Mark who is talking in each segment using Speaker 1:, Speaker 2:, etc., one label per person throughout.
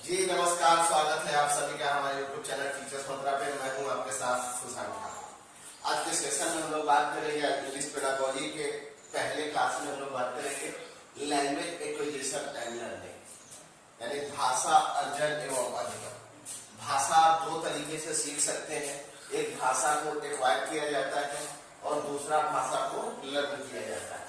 Speaker 1: जी नमस्कार, स्वागत है आप सभी का हमारे YouTube चैनल टीचर्स मंत्रा पे। मैं हूं आपके साथ सुशांत। आज के सेशन में हम लोग बात करेंगे इंग्लिश पेडागोजी के पहले क्लास में हम लोग बात करेंगे लैंग्वेज एक्विजिशन एंड लर्निंग, यानी भाषा अर्जन एवं अधिगम। भाषा आप दो तरीके से सीख सकते हैं, एक भाषा को एक्वायर किया जाता है और दूसरा भाषा को लर्न किया जाता है।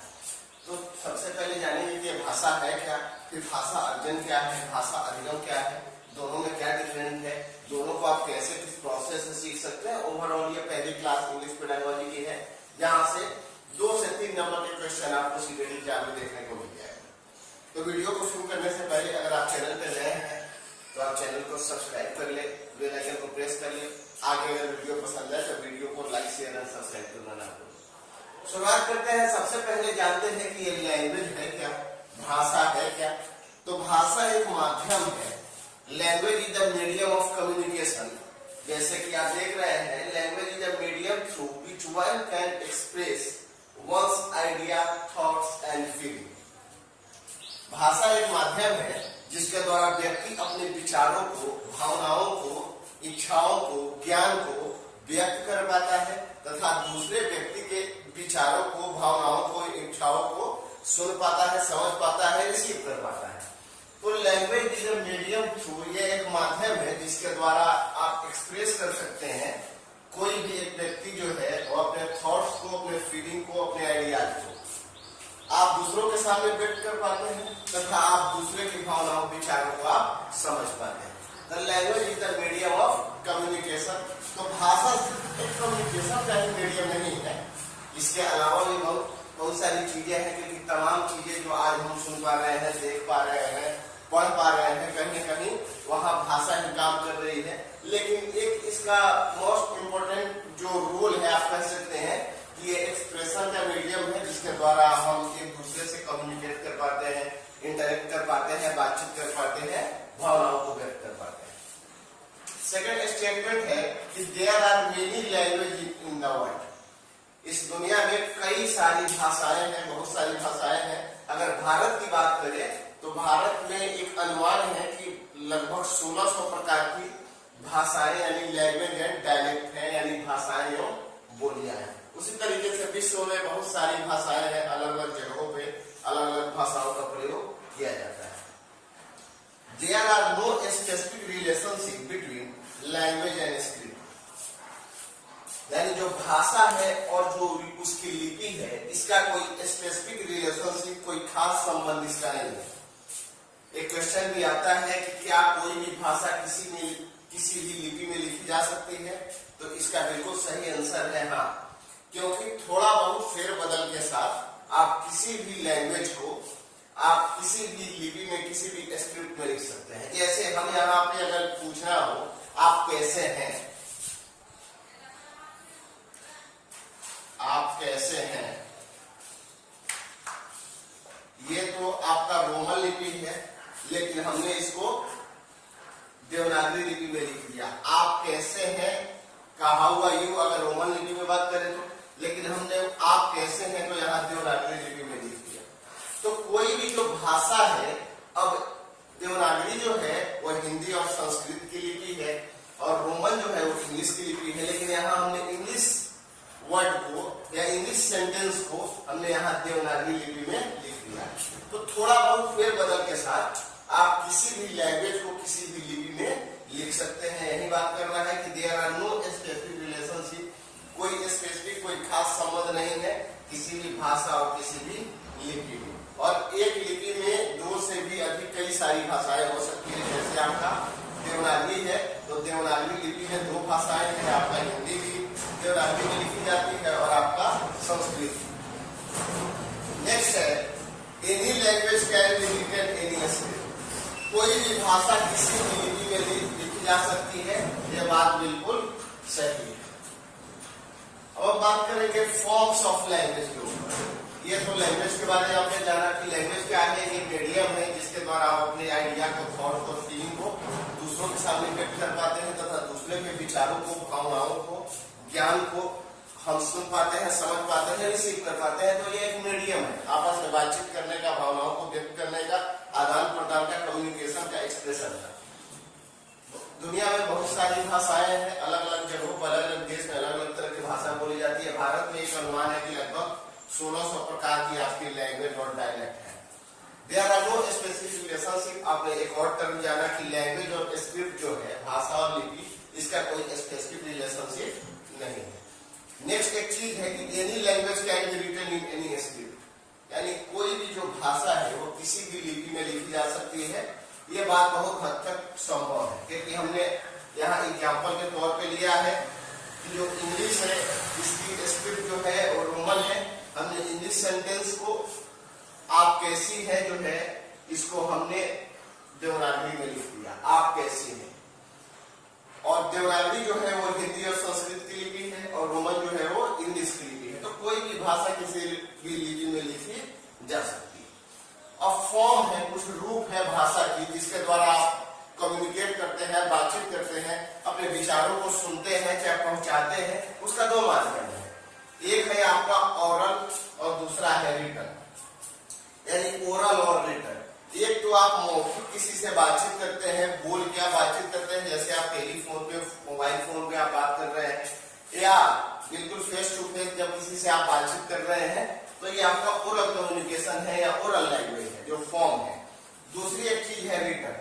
Speaker 1: तो सबसे पहले जानेंगे कि भाषा है क्या, फिर भाषा अर्जन क्या है, भाषा अधिगम क्या है, दोनों में क्या डिफरेंट है, दोनों को आप कैसे किस प्रोसेस से सीख सकते हैं। ओवरऑल ये पहली क्लास इंग्लिश पेडागोजी की है, जहां से 2 से 3 नंबर के क्वेश्चन आपको सीधे एग्जाम में देखने को मिल जाएगा। तो वीडियो को शुरू करने से पहले अगर आप चैनल पर नए हैं तो आप चैनल को सब्सक्राइब कर ले, बेल आइकन को प्रेस कर ले। आगे अगर वीडियो पसंद है तो वीडियो को लाइक शेयर और सब्सक्राइब करना ना भूलें। शुरुआत करते हैं। सबसे पहले जानते हैं कि ये लैंग्वेज है क्या, भाषा है क्या। तो भाषा एक माध्यम है। Language is the medium of communication. जैसे कि आप देख रहे हैं, language is the medium through which one can express once idea, thoughts and feeling. भाषा एक माध्यम है जिसके द्वारा व्यक्ति अपने विचारों को, भावनाओं को, इच्छाओं को, ज्ञान को व्यक्त कर पाता है तथा दूसरे व्यक्ति के विचारों को, भावनाओं को, इच्छाओं को सुन पाता है, समझ पाता है, रिसीव कर पाता है। तो language is a medium through, ये एक माध्यम है जिसके द्वारा आप एक्सप्रेस कर सकते हैं। कोई भी एक व्यक्ति जो है वो अपने थॉट्स को, अपने फीलिंग को, अपने आइडियाज को आप दूसरों के सामने व्यक्त कर पाते हैं तथा आप दूसरे की भावनाओं, विचारों को आप समझ पाते हैं। The language is the medium of communication. तो भाषा एक कम्युनिकेशन का ही मीडियम नहीं है, इसके अलावा भी बहुत सारी चीजें हैं, क्योंकि तमाम चीजें जो आज हम सुन पा रहे हैं, देख पा रहे हैं, पढ़ पा रहे हैं, कहीं न कहीं वहाँ भाषा ही काम कर रही है। लेकिन एक इसका मोस्ट इम्पोर्टेंट जो रोल है, आप कह सकते हैं कि ये एक्सप्रेशन का मीडियम है जिसके द्वारा हम एक दूसरे से कम्युनिकेट कर पाते हैं, इंटरेक्ट कर पाते हैं, बातचीत कर पाते हैं, भावनाओं को व्यक्त कर पाते हैं। सेकेंड स्टेटमेंट है कि there are many language in the world. इस दुनिया में कई सारी भाषाएं हैं, बहुत सारी भाषाएं हैं। अगर भारत की बात करें तो भारत में एक अनुमान है कि लगभग 1600 प्रकार की भाषाएं यानी लैंग्वेज एंड डायलेक्ट है, यानी भाषाएं एवं बोलियां हैं। उसी तरीके से विश्व में बहुत सारी भाषाएं हैं, अलग अलग जगहों पे अलग अलग भाषाओं का प्रयोग किया जाता है। There are no specific relationship between language and script, यानी जो भाषा है और जो उसकी लिपि है, इसका कोई स्पेसिफिक रिलेशनशिप, कोई खास संबंध इसका नहीं है। एक क्वेश्चन भी आता है कि क्या कोई भी भाषा किसी भी लिपि में लिखी जा सकती है, तो इसका बिल्कुल सही आंसर है हाँ, क्योंकि थोड़ा बहुत फेरबदल के साथ आप किसी भी लैंग्वेज को आप किसी भी लिपि में, किसी भी स्क्रिप्ट में लिख सकते हैं। जैसे हम यहाँ पे अगर पूछना हो आप कैसे हैं, आप कैसे हैं, ये तो आपका रोमन लिपि है, लेकिन हमने इसको देवनागरी लिपि में लिख दिया। आप कैसे हैं का हाउ आर यू अगर रोमन लिपि में बात करें तो, लेकिन हमने आप कैसे हैं तो यहाँ देवनागरी लिपि में लिख दिया। तो कोई भी जो भाषा है, अब देवनागरी जो है वो हिंदी और संस्कृत की लिपि है और रोमन जो है वो इंग्लिश की लिपि है, लेकिन यहाँ हमने इंग्लिश वर्ड को या इंग्लिश सेंटेंस को हमने यहाँ देवनागरी लिपि में लिख दिया। तो थोड़ा बहुत फेरबदल के साथ आप किसी भी लैंग्वेज को किसी भी लिपि में लिख सकते हैं। यही बात कर रहा है कि there are no specific relationship, कोई स्पेसिफिक, कोई खास संबंध नहीं है किसी भी भाषा और किसी भी लिपि में। और एक लिपि में 2 से भी अधिक कई सारी भाषाएं हो सकती है। जैसे आपका देवनागरी है तो देवनागरी लिपि में 2 भाषाएं हैं, आपका हिंदी भी देवनागरी में लिखी जाती है और आपका संस्कृत। नेक्स्ट है any language can be written any script. कोई भी भाषा किसी भी लिपि में लिखी जा सकती है, यह बात बिल्कुल सही है। अब बात करेंगे फॉर्म्स ऑफ लैंग्वेज के ऊपर। ये तो लैंग्वेज के बारे में आपने जाना कि लैंग्वेज क्या है, ये मीडियम है जिसके द्वारा आप अपने आइडिया को, थॉट को, फीलिंग को दूसरों के सामने व्यक्त कर पाते हैं तथा दूसरे के विचारों को, भावनाओं को, ज्ञान को हम सुन पाते हैं, समझ पाते हैं, रिसीव कर पाते हैं। तो ये एक मीडियम है आपस में बातचीत करने का, भावनाओं को व्यक्त करने का, आदान प्रदान का, कम्युनिकेशन का, एक्सप्रेशन का। 1600 प्रकार की आपकी लैंग्वेज और डायलेक्ट है। There are no specific relationship. आपने एक और टर्म जाना कि लैंग्वेज और स्क्रिप्ट जो है, भाषा और लिपि, इसका कोई स्पेसिफिक रिलेशनशिप नहीं है। नेक्स्ट एक चीज है कि any language can be written in any script, यानी कोई भी जो भाषा है वो किसी भी लिपि में लिखी जा सकती है। ये बात बहुत हद तक संभव है, क्योंकि हमने यहाँ एग्जाम्पल के तौर पे लिया है कि जो इंग्लिश है इसकी स्क्रिप्ट जो है वो रोमन है। हमने इंग्लिश सेंटेंस को आप कैसी है जो है इसको हमने देवनागरी में लिख दिया, आप कैसी है। और देवनागरी जो है वो हिंदी और संस्कृत की लिपि है और रोमन जो है वो इंग्लिश की लिपि है। तो कोई भी भाषा किसी भी लिपि में लिखी जा सकती है। अब फॉर्म है, कुछ रूप है भाषा की जिसके द्वारा आप कम्युनिकेट करते हैं, बातचीत करते हैं, अपने विचारों को सुनते हैं चाहे पहुंचाते हैं। उसका दो माध्यम है, एक है आपका ओरल और दूसरा है रिटन, यानी ओरल और रिटन। एक तो आप मौखिक किसी से बातचीत करते हैं, बोल के आप बातचीत करते हैं, जैसे आप टेलीफोन पे, मोबाइल फोन पे आप बात कर रहे हैं, या बिल्कुल फेस टू फेस जब किसी से आप बातचीत कर रहे हैं, तो ये आपका ओरल कम्युनिकेशन है या ओरल लैंग्वेज है, जो फॉर्म है। दूसरी एक चीज है रिटन,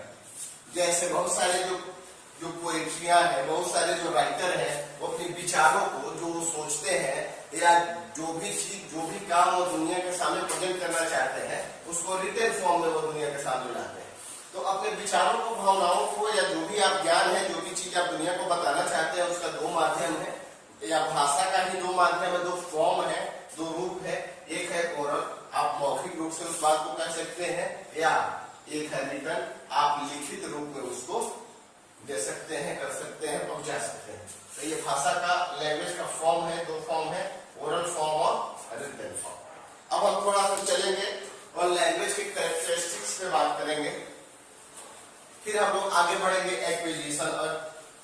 Speaker 1: जैसे बहुत सारे जो पोएट्रियां हैं, बहुत सारे जो राइटर हैं, वो अपने विचारों को जो वो सोचते हैं या जो भी चीज, जो भी काम वो दुनिया के सामने प्रेजेंट करना चाहते हैं, उसको रिटन फॉर्म में वो दुनिया के सामने लाते हैं। तो अपने विचारों को, भावनाओं को, या जो भी आप ज्ञान है, जो भी चीज आप दुनिया को बताना चाहते हैं, उसका दो माध्यम है, या भाषा का ही दो माध्यम है, दो फॉर्म है, दो रूप है। एक है ओरल, आप मौखिक रूप से उस बात को कह सकते हैं, या एक है रिटन, आप लिखित रूप में उसको दे सकते हैं, कर सकते हैं, पहुंचा सकते हैं। तो ये भाषा का, लैंग्वेज का फॉर्म है, दो फॉर्म है, ओरल फॉर्म और रिटन फॉर्म। अब हम थोड़ा सा चलेंगे और लैंग्वेज के कैरेक्टरिस्टिक्स पे बात करेंगे, फिर हम लोग आगे बढ़ेंगे एक्विजिशन और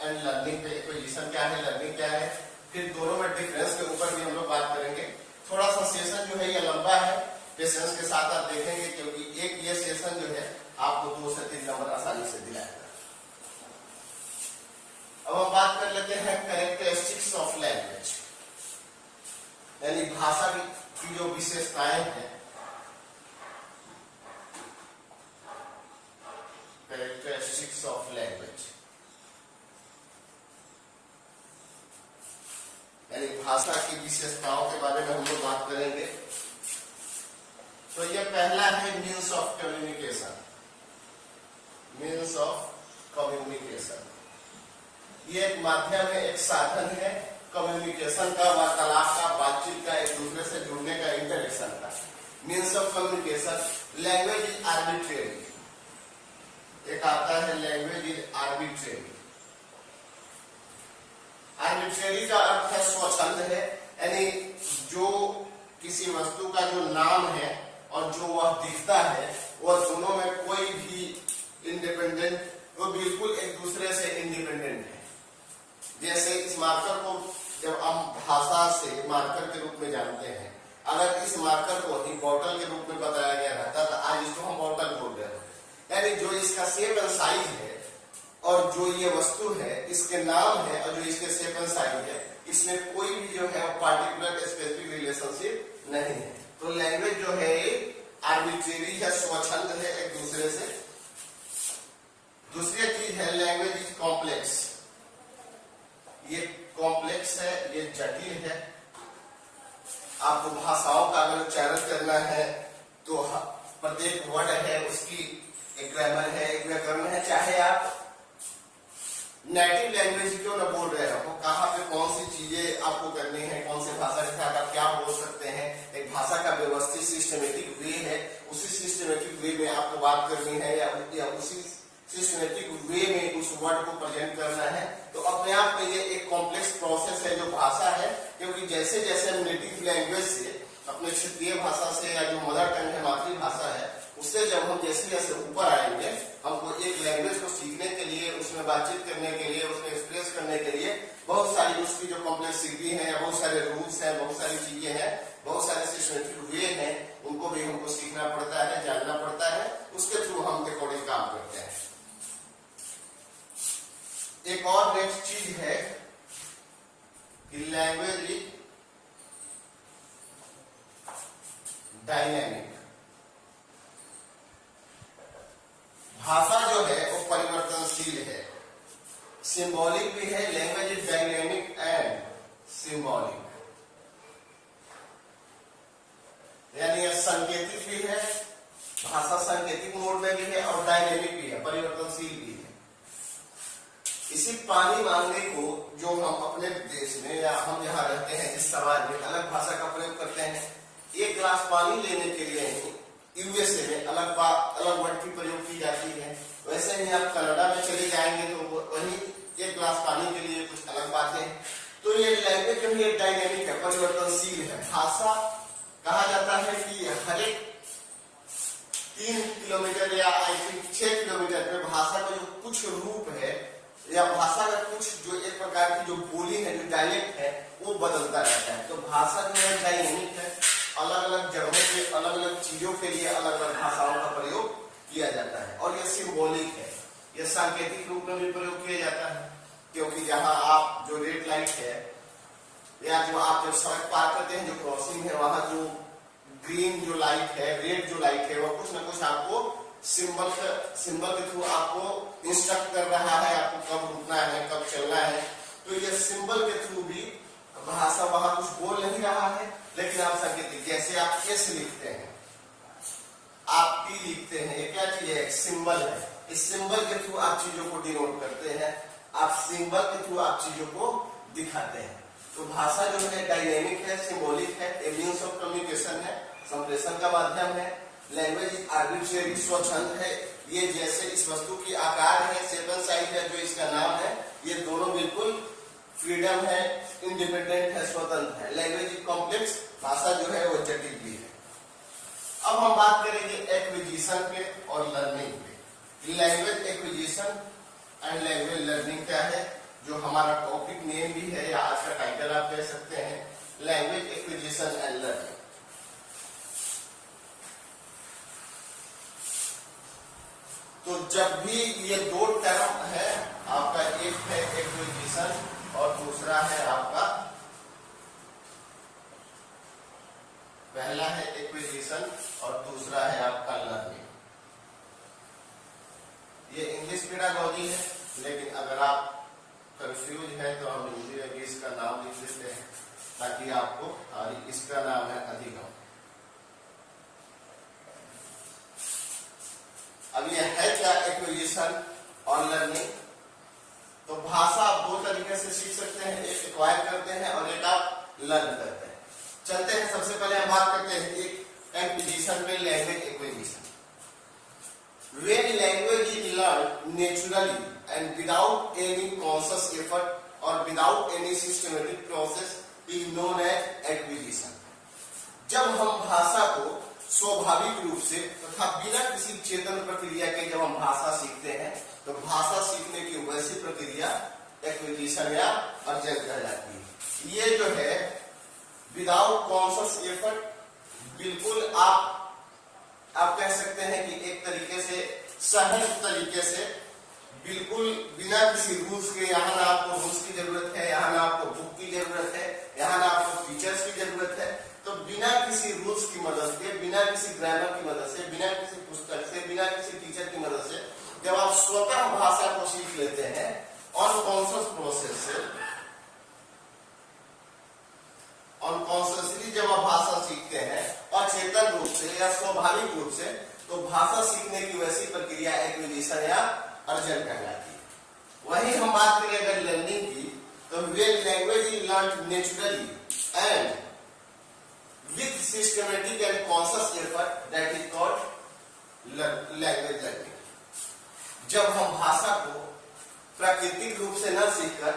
Speaker 1: एंड लर्निंग पे। एक्विजिशन क्या है, लर्निंग क्या है, फिर दोनों में डिफरेंस के ऊपर भी हम लोग बात करेंगे। थोड़ा सा सेशन जो है ये लंबा है, पेशेंस के साथ आप देखेंगे, क्योंकि एक ये सेशन जो है आपको 2 से 3 नंबर आसानी से दिलाएगा। अब हम बात कर लेते हैं कैरेक्टरिस्टिक्स ऑफ लैंग्वेज, यानी भाषा की जो विशेषताएं हैं। कैरेक्टरिस्टिक्स ऑफ लैंग्वेज यानी भाषा की विशेषताओं के बारे में हम लोग बात करेंगे। तो ये पहला है means of communication. Means of communication ये एक माध्यम है, एक साधन है कम्युनिकेशन का, वार्तालाप का, बातचीत का, एक दूसरे से जुड़ने का, इंटरेक्शन का। Means of communication, language is arbitrary. एक आता है लैंग्वेज इज आर्बिट्रेरी। आर्बिट्रेरी का अर्थ है स्वच्छंद है, यानी जो किसी वस्तु का जो नाम है और जो वह दिखता है, वह दोनों में कोई भी इंडिपेंडेंट, वो बिल्कुल एक दूसरे से इंडिपेंडेंट है। जैसे इस मार्कर को जब हम भाषा से मार्कर के रूप में जानते हैं, अगर इस मार्कर को ही बॉटल के रूप में बताया गया रहता तो आज इसको हम बॉटल बोल रहे हैं। यानी जो इसका शेप एंड साइज है और जो ये वस्तु है, इसके नाम है और जो इसके शेप एंड साइज है, इसमें कोई भी जो है पार्टिकुलर स्पेसिफिक रिलेशनशिप नहीं है। तो लैंग्वेज जो है आर्बिट्रेरी है, स्वच्छंद है एक दूसरे से। दूसरी चीज है लैंग्वेज इज कॉम्प्लेक्स। ये कॉम्प्लेक्स है, ये जटिल है। आपको भाषाओं का अगर उच्चारण करना है तो प्रत्येक वर्ड है उसकी एक ग्रामर है, एक व्याकरण है, चाहे आप नेटिव लैंग्वेज क्यों न बोल रहे हो, कहाँ पे कौन सी चीजें आपको करनी है, कौन सी भाषा के साथ आप क्या बोल सकते हैं। एक भाषा का व्यवस्थित सिस्टमेटिक वे है, उसी सिस्टमेटिक वे में आपको बात करनी है या उसी सिस्टमेटिक वे में उस वर्ड को प्रेजेंट करना है। तो अपने आप में ये एक कॉम्प्लेक्स प्रोसेस है जो भाषा है, क्योंकि जैसे जैसे हम नेटिव लैंग्वेज से, अपने क्षेत्रीय भाषा से या जो मदर टंग है, मातृभाषा है, उससे जब हम जैसे जैसे ऊपर आएंगे, हमको एक लैंग्वेज को सीखने के लिए, उसमें बातचीत करने के लिए, उसमें एक्सप्रेस करने के लिए बहुत सारी उसकी जो कॉम्प्लेक्सिटी है, या बहुत सारे रूल्स हैं, बहुत सारी चीजें हैं, बहुत सारे सिस्टमेटिक वे हैं, उनको भी हमको सीखना पड़ता है, जानना पड़ता है। उसके थ्रू हम अकॉर्डिंग काम करते हैं। एक और नेक्स्ट चीज है कि लैंग्वेज इज परिवर्तनशील है, सिंबॉलिक भी है। Language is dynamic and symbolic, यानी यह सांकेतिक भी है, भाषा सांकेतिक मोड में भी है और डायनेमिक भी है, परिवर्तनशील भी है। इसी पानी मांगने को जो हम अपने देश में या हम जहाँ रहते हैं जिस समाज में अलग भाषा का प्रयोग करते हैं, एक गिलास पानी लेने के लिए यूएसए में अलग वर्ड की प्रयोग की जाती है। वैसे ही आप कनाडा में चले जाएंगे तो वही एक गिलास पानी के लिए कुछ अलग बातें हैं। तो ये लैंग्वेज जो है डायनेमिक है, परिवर्तनशील है। भाषा कहा जाता है कि हर एक 3 किलोमीटर या 6 किलोमीटर पे भाषा का जो कुछ रूप है या भाषा का कुछ जो एक प्रकार की जो बोली है, जो डायलेक्ट है, वो बदलता रहता है। तो भाषा जो है डायनेमिक है, अलग अलग जगहों पे अलग अलग चीजों के लिए अलग अलग भाषाओं का प्रयोग किया जाता है। और ये सिंबॉलिक है, ये सांकेतिक रूप में भी प्रयोग किया जाता है, क्योंकि जहाँ आप जो रेड लाइट है या जो आप जब सड़क पार करते हैं, जो क्रॉसिंग है, वहां जो ग्रीन जो लाइट है, रेड जो लाइट है, वो कुछ ना कुछ आपको सिंबल के थ्रू आपको इंस्ट्रक्ट कर रहा है, आपको कब रुकना है, कब चलना है। तो ये सिंबल के थ्रू भी भाषा वहां कुछ बोल नहीं रहा है, लेकिन आप सांकेतिक, जैसे आप एस लिखते हैं, आप टी लिखते हैं, ये क्या चीज है? एक सिंबल है। इस सिंबल के थ्रू आप चीजों को डिनोट करते हैं, आप सिंबल के थ्रू आप चीजों को दिखाते हैं। तो भाषा जो है डायनेमिक है, सिंबॉलिक है, ए मीन्स ऑफ कम्युनिकेशन है, संप्रेषण का माध्यम है। लैंग्वेज इज आर्बिट्रेरी, स्वच्छंद है, ये जैसे इस वस्तु की आकार है, शेप एंड साइज है, जो इसका नाम है, ये दोनों बिल्कुल फ्रीडम है, इंडिपेंडेंट है, स्वतंत्र है। लैंग्वेज इज कॉम्प्लेक्स, भाषा जो है वो जटिल भी है। अब हम बात करेंगे एक्विजिशन पे और लर्निंग पे। Language acquisition and language learning क्या है, जो हमारा टॉपिक नेम भी है या आज का टाइटल आप कह सकते हैं, लैंग्वेज एक्विजिशन एंड लर्निंग। तो जब भी ये दो टर्म है आपका, एक है एक्विजिशन और दूसरा है आपका, पहला है एक्विजिशन और दूसरा है आपका लर्निंग। ये इंग्लिश पेडागॉजी है, लेकिन अगर आप कंफ्यूज है तो हम हिंदी में भी इसका नाम लिख देते हैं ताकि आपको, इसका नाम है अधिगम। अब ये है क्या एक्विजिशन और लर्निंग? तो भाषा आप दो तरीके से सीख सकते हैं, एक एक्वायर करते हैं और एक आप लर्न करते हैं। चलते हैं, सबसे पहले हम बात करते हैं एक एक्विजिशन में, language acquisition. When language is learned naturally and without any conscious effort or without any systematic process is known as acquisition. जब हम भाषा को स्वाभाविक रूप से तथा बिना किसी चेतन प्रक्रिया के जब हम भाषा सीखते हैं, तो भाषा सीखने की वैसी प्रक्रिया एक्विजिशन या अर्जन कहलाती है। ये जो है विदाउट कॉन्शियस एफर्ट, बिल्कुल आप कह सकते हैं कि एक तरीके से सहज तरीके से, बिल्कुल बिना किसी रूल्स के, यहाँ ना आपको रूल्स की जरूरत है, यहाँ ना आपको बुक की जरूरत है, यहाँ ना आपको टीचर्स की जरूरत है। तो बिना किसी रूल्स की मदद से, बिना किसी ग्रामर की मदद से, बिना किसी पुस्तक से, बिना किसी टीचर की मदद से जब आप स्वतः भाषा को सीख लेते हैं अनकॉन्शियस प्रोसेस से, अनकॉन्शियसली जब आप भाषा सीखते हैं अचेतन रूप से या स्वाभाविक रूप से, तो भाषा सीखने की वैसी प्रक्रिया एक्विजिशन या अर्जन कहलाती है। वही हम बात करें अगर लर्निंग की, तो when language is learned naturally and with systematic and conscious effort, that is called language learning। जब हम भाषा को प्राकृतिक रूप से न सीखकर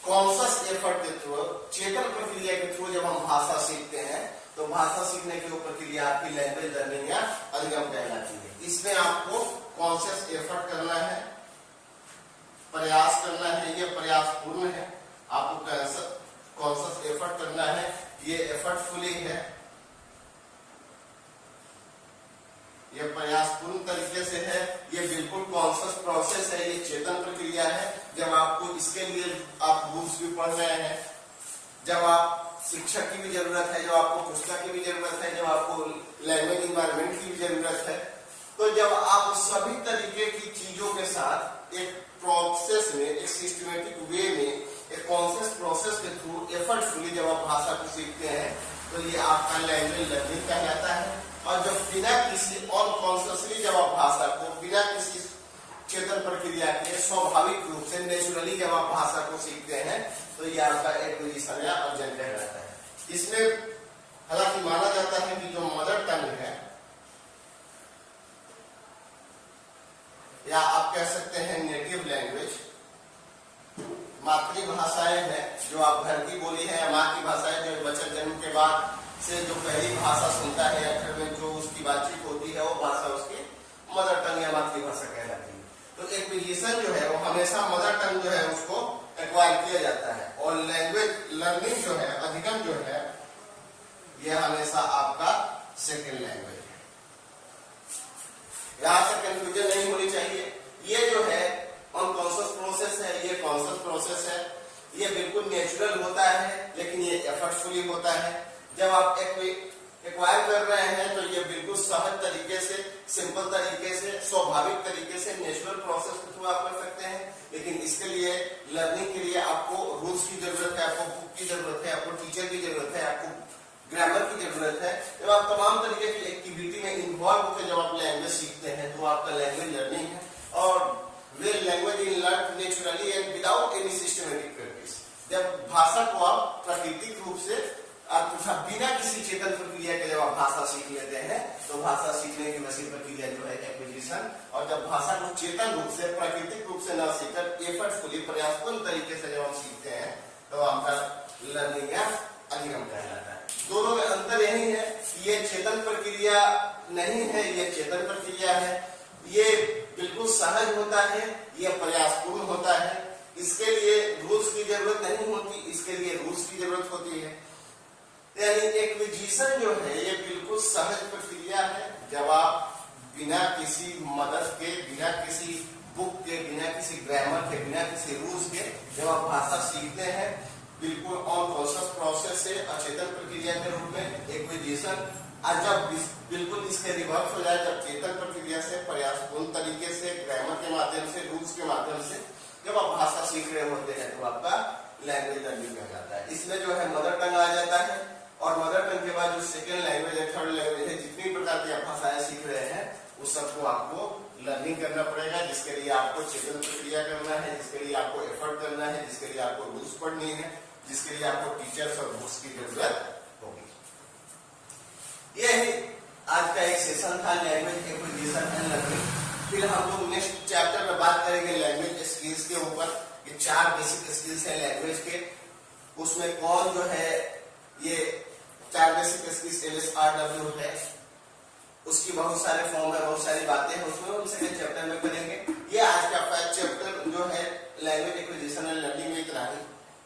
Speaker 1: कॉन्शियस एफर्ट के थ्रू, चेतन प्रक्रिया के थ्रू जब हम भाषा सीखते हैं, तो भाषा सीखने की वो प्रक्रिया आपकी लैंग्वेज लर्निंग या अधिगम कहलाती है। इसमें आपको कॉन्शियस एफर्ट करना है, प्रयास करना है, ये प्रयास पूर्ण है, आपको कॉन्शियस एफर्ट करना है, ये एफर्टफुली है, ये प्रयासपूर्ण तरीके से है, ये बिल्कुल कॉन्शियस प्रोसेस है, ये चेतन प्रक्रिया है। जब आपको इसके लिए आप रूल्स भी पढ़ रहे हैं, जब आप शिक्षक की भी जरूरत है, जब आपको पुस्तक की भी जरूरत है, जब आपको लैंग्वेज इन्वायरमेंट की भी जरूरत है, तो जब आप सभी तरीके की चीजों के साथ एक सिस्टमेटिक वे में, एक कॉन्शियस प्रोसेस के थ्रू एफर्टफुली जब आप भाषा को सीखते हैं तो ये आपका लैंग्वेज लर्निंग कहलाता है। और जब बिना किसी अनकॉन्शियसली जब आप भाषा को बिना किसी चेतन प्रक्रिया के स्वाभाविक रूप से नेचुरली जब आप भाषा को सीखते हैं तो ये आपका एक्विजिशन या अर्जन कहलाता है। इसमें हालांकि माना जाता है कि जो मदर टंग है या आप कह सकते हैं नेटिव लैंग्वेज, मातृभाषाएं हैं जो आप घर की बोली है या माँ की भाषा है, जो बच्चा जन्म के बाद से जो पहली भाषा सुनता है या घर में जो उसकी बातचीत होती है वो भाषा उसकी मदर टंग या मातृभाषा कहलाती है। तो एक्विजिशन जो है वो हमेशा मदर टंग जो है उसको एक्वायर किया जाता है, और लैंग्वेज लर्निंग जो है अधिगम जो है यह हमेशा आपका सेकेंड लैंग्वेज है। यहां से कंफ्यूजन नहीं होनी चाहिए। ये जो है अनकॉन्शियस प्रोसेस है, ये कॉन्शियस प्रोसेस है, ये बिल्कुल नेचुरल होता है लेकिन ये एफर्टफुली होता है। जब आप एक्वायर कर रहे हैं तो ये बिल्कुल सहज तरीके से, सिंपल तरीके से, स्वाभाविक तरीके से, नेचुरल प्रोसेस के थ्रू आप कर सकते हैं। लेकिन इसके लिए लर्निंग के लिए आपको रूल्स की जरूरत है, आपको बुक की जरूरत है, आपको टीचर की जरूरत है, आपको ग्रामर की जरूरत है। जब आप तमाम तरीके की एक्टिविटी में इन्वॉल्व होकर जब आप लैंग्वेज सीखते हैं तो आपका लैंग्वेज लर्निंग है। और वे language in learn naturally and without any systematic practice. जब भाषा को आप प्राकृतिक रूप से बिना किसी चेतन प्रक्रिया के जब आप भाषा सीख लेते हैं तो भाषा सीखने की वैसी प्रक्रिया जो है एक्विजिशन। और जब भाषा को चेतन रूप से, प्राकृतिक रूप से न सीखकर एफर्टफुली, प्रयासपूर्ण तरीके से जब हम सीखते हैं तो आपका लर्निंग या अधिगम कहलाता है। दोनों में अंतर यही है कि ये चेतन प्रक्रिया नहीं है, ये चेतन प्रक्रिया है। ये बिल्कुल सहज होता है, ये प्रयासपूर्ण होता है। इसके लिए रूल्स की जरूरत नहीं होती, इसके लिए रूल्स की जरूरत होती है। यानी एक्विजिशन जो है ये बिल्कुल सहज प्रक्रिया है। जब आप बिना किसी मदद के, बिना किसी बुक के, बिना किसी ग्रामर के, बिना किसी रूल्स के जब आप भाषा सीखते हैं, बिल्कुल अनकॉन्शियस प्रोसेस से, अचेतन प्रक्रिया के रूप में एक्विजिशन। और जब बिल्कुल इसके रिवर्स हो जाए, जब चेतन प्रक्रिया से, प्रयासपूर्ण तरीके से, ग्रामर के माध्यम से, रूल्स के माध्यम से जब आप भाषा सीख रहे होते हैं तो आपका लैंग्वेज लर्निंग कहलाता है। इसमें जो है मदर टंग आ जाता है, और मदर टंग के बाद जो सेकेंड लैंग्वेज है, थर्ड लैंग्वेज है, जितनी प्रकार की आप भाषाएं सीख रहे हैं उस सबको आपको लर्निंग करना पड़ेगा, जिसके लिए आपको चेतन प्रक्रिया करना है, जिसके लिए आपको एफर्ट करना है, जिसके लिए आपको रूल्स पढ़नी है, जिसके लिए आपको टीचर्स और बुक्स की जरूरत होगी। ये ही आज का एक सेशन था, लैंग्वेज एक्विजिशन एंड लर्निंग। फिर हम लोग नेक्स्ट चैप्टर में बात करेंगे लैंग्वेज स्किल्स के ऊपर। ये 4 बेसिक स्किल्स है लैंग्वेज के, उसमें कौन जो है ये 4 बेसिक स्किल्स LSRW है, उसकी बहुत सारे फॉर्म है, बहुत सारी बातें हैं उसमें, हम सेकंड चैप्टर में करेंगे। ये आज का फर्स्ट चैप्टर जो है लैंग्वेज एक्विजिशन एंड लर्निंग में इतना ही।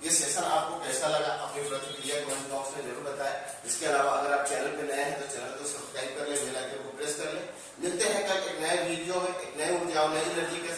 Speaker 1: ये सेशन आपको कैसा लगा अपनी प्रतिक्रिया कमेंट बॉक्स में जरूर बताएं। इसके अलावा अगर आप चैनल पे नए हैं तो चैनल को सब्सक्राइब कर ले, बेल आइकन को प्रेस कर ले। मिलते हैं कल एक नए वीडियो में, एक नई ऊर्जा और नई एनर्जी के